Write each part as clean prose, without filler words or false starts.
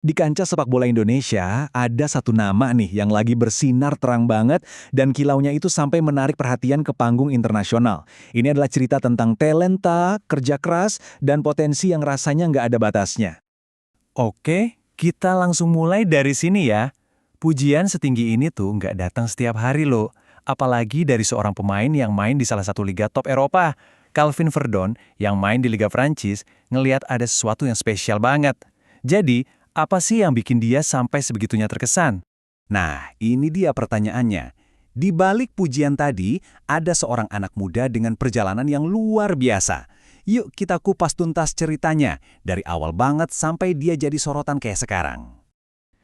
Di kancah sepak bola Indonesia, ada satu nama nih yang lagi bersinar terang banget dan kilaunya itu sampai menarik perhatian ke panggung internasional. Ini adalah cerita tentang talenta, kerja keras, dan potensi yang rasanya nggak ada batasnya. Oke, kita langsung mulai dari sini ya. Pujian setinggi ini tuh nggak datang setiap hari loh. Apalagi dari seorang pemain yang main di salah satu liga top Eropa. Calvin Verdon yang main di Liga Prancis ngelihat ada sesuatu yang spesial banget. Jadi, apa sih yang bikin dia sampai sebegitunya terkesan? Nah, ini dia pertanyaannya. Di balik pujian tadi, ada seorang anak muda dengan perjalanan yang luar biasa. Yuk kita kupas tuntas ceritanya, dari awal banget sampai dia jadi sorotan kayak sekarang.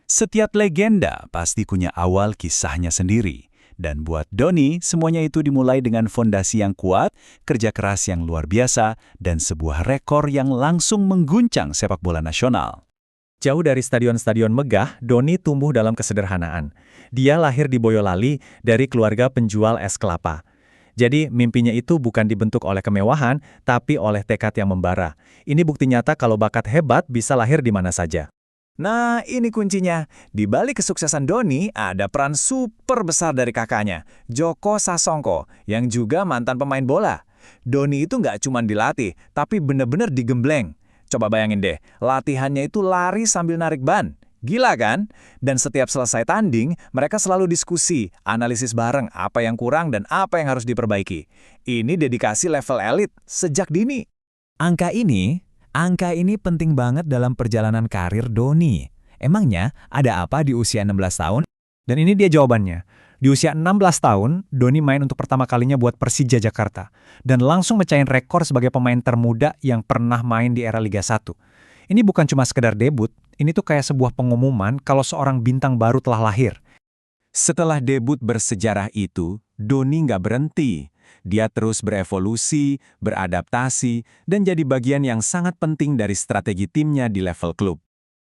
Setiap legenda pasti punya awal kisahnya sendiri. Dan buat Doni, semuanya itu dimulai dengan fondasi yang kuat, kerja keras yang luar biasa, dan sebuah rekor yang langsung mengguncang sepak bola nasional. Jauh dari stadion-stadion megah, Doni tumbuh dalam kesederhanaan. Dia lahir di Boyolali dari keluarga penjual es kelapa. Jadi mimpinya itu bukan dibentuk oleh kemewahan, tapi oleh tekad yang membara. Ini bukti nyata kalau bakat hebat bisa lahir di mana saja. Nah, ini kuncinya. Di balik kesuksesan Doni, ada peran super besar dari kakaknya, Joko Sasongko, yang juga mantan pemain bola. Doni itu nggak cuma dilatih, tapi bener-bener digembleng. Coba bayangin deh, latihannya itu lari sambil narik ban. Gila kan? Dan setiap selesai tanding, mereka selalu diskusi, analisis bareng apa yang kurang dan apa yang harus diperbaiki. Ini dedikasi level elit sejak dini. Angka ini, angka ini penting banget dalam perjalanan karir Doni. Emangnya ada apa di usia 16 tahun? Dan ini dia jawabannya. Di usia 16 tahun, Doni main untuk pertama kalinya buat Persija Jakarta. Dan langsung mecahin rekor sebagai pemain termuda yang pernah main di era Liga 1. Ini bukan cuma sekedar debut, ini tuh kayak sebuah pengumuman kalau seorang bintang baru telah lahir. Setelah debut bersejarah itu, Doni nggak berhenti. Dia terus berevolusi, beradaptasi, dan jadi bagian yang sangat penting dari strategi timnya di level klub.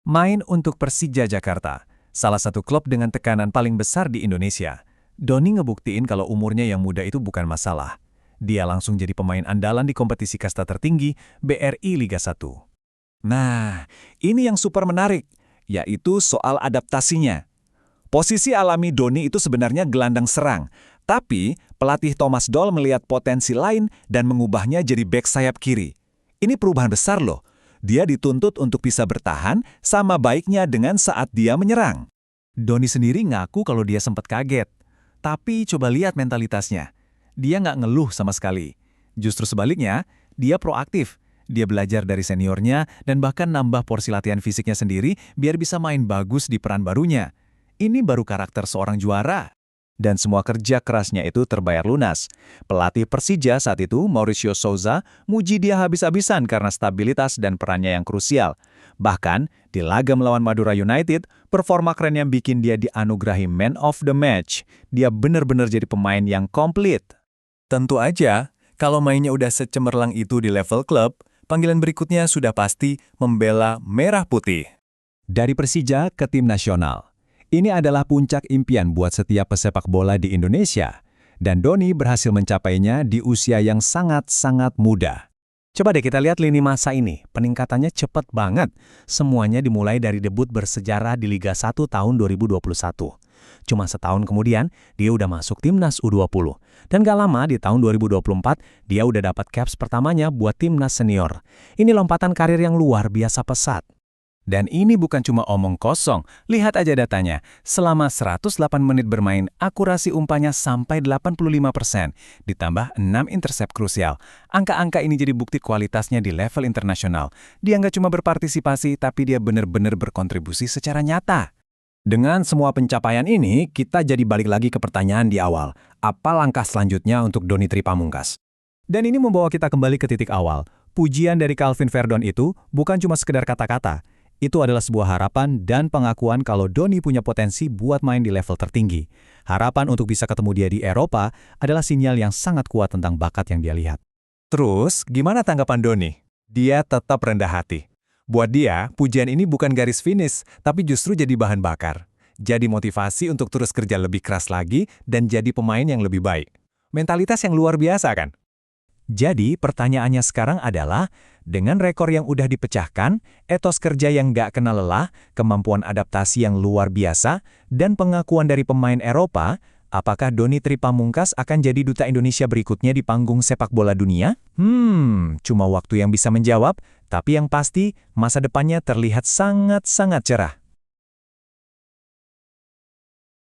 Main untuk Persija Jakarta, salah satu klub dengan tekanan paling besar di Indonesia. Doni ngebuktiin kalau umurnya yang muda itu bukan masalah. Dia langsung jadi pemain andalan di kompetisi kasta tertinggi, BRI Liga 1. Nah, ini yang super menarik, yaitu soal adaptasinya. Posisi alami Doni itu sebenarnya gelandang serang, tapi pelatih Thomas Doll melihat potensi lain dan mengubahnya jadi bek sayap kiri. Ini perubahan besar loh. Dia dituntut untuk bisa bertahan sama baiknya dengan saat dia menyerang. Doni sendiri ngaku kalau dia sempat kaget. Tapi coba lihat mentalitasnya. Dia nggak ngeluh sama sekali. Justru sebaliknya, dia proaktif. Dia belajar dari seniornya dan bahkan nambah porsi latihan fisiknya sendiri biar bisa main bagus di peran barunya. Ini baru karakter seorang juara. Dan semua kerja kerasnya itu terbayar lunas. Pelatih Persija saat itu, Mauricio Souza, muji dia habis-habisan karena stabilitas dan perannya yang krusial. Bahkan, di laga melawan Madura United, performa keren yang bikin dia dianugerahi Man of the Match. Dia benar-benar jadi pemain yang komplit. Tentu aja, kalau mainnya udah secemerlang itu di level klub, panggilan berikutnya sudah pasti membela merah putih. Dari Persija ke tim nasional. Ini adalah puncak impian buat setiap pesepak bola di Indonesia. Dan Doni berhasil mencapainya di usia yang sangat-sangat muda. Coba deh kita lihat lini masa ini. Peningkatannya cepat banget. Semuanya dimulai dari debut bersejarah di Liga 1 tahun 2021. Cuma setahun kemudian, dia udah masuk timnas U20. Dan gak lama di tahun 2024, dia udah dapat caps pertamanya buat timnas senior. Ini lompatan karir yang luar biasa pesat. Dan ini bukan cuma omong kosong, lihat aja datanya. Selama 108 menit bermain, akurasi umpannya sampai 85%, ditambah 6 intercept krusial. Angka-angka ini jadi bukti kualitasnya di level internasional. Dia nggak cuma berpartisipasi, tapi dia benar-benar berkontribusi secara nyata. Dengan semua pencapaian ini, kita jadi balik lagi ke pertanyaan di awal. Apa langkah selanjutnya untuk Doni Tripamungkas? Dan ini membawa kita kembali ke titik awal. Pujian dari Calvin Verdon itu bukan cuma sekedar kata-kata. Itu adalah sebuah harapan dan pengakuan kalau Doni punya potensi buat main di level tertinggi. Harapan untuk bisa ketemu dia di Eropa adalah sinyal yang sangat kuat tentang bakat yang dia lihat. Terus, gimana tanggapan Doni? Dia tetap rendah hati. Buat dia, pujian ini bukan garis finish, tapi justru jadi bahan bakar. Jadi motivasi untuk terus kerja lebih keras lagi dan jadi pemain yang lebih baik. Mentalitas yang luar biasa kan? Jadi pertanyaannya sekarang adalah, dengan rekor yang udah dipecahkan, etos kerja yang nggak kenal lelah, kemampuan adaptasi yang luar biasa, dan pengakuan dari pemain Eropa, apakah Doni Tripamungkas akan jadi duta Indonesia berikutnya di panggung sepak bola dunia? Cuma waktu yang bisa menjawab, tapi yang pasti masa depannya terlihat sangat-sangat cerah.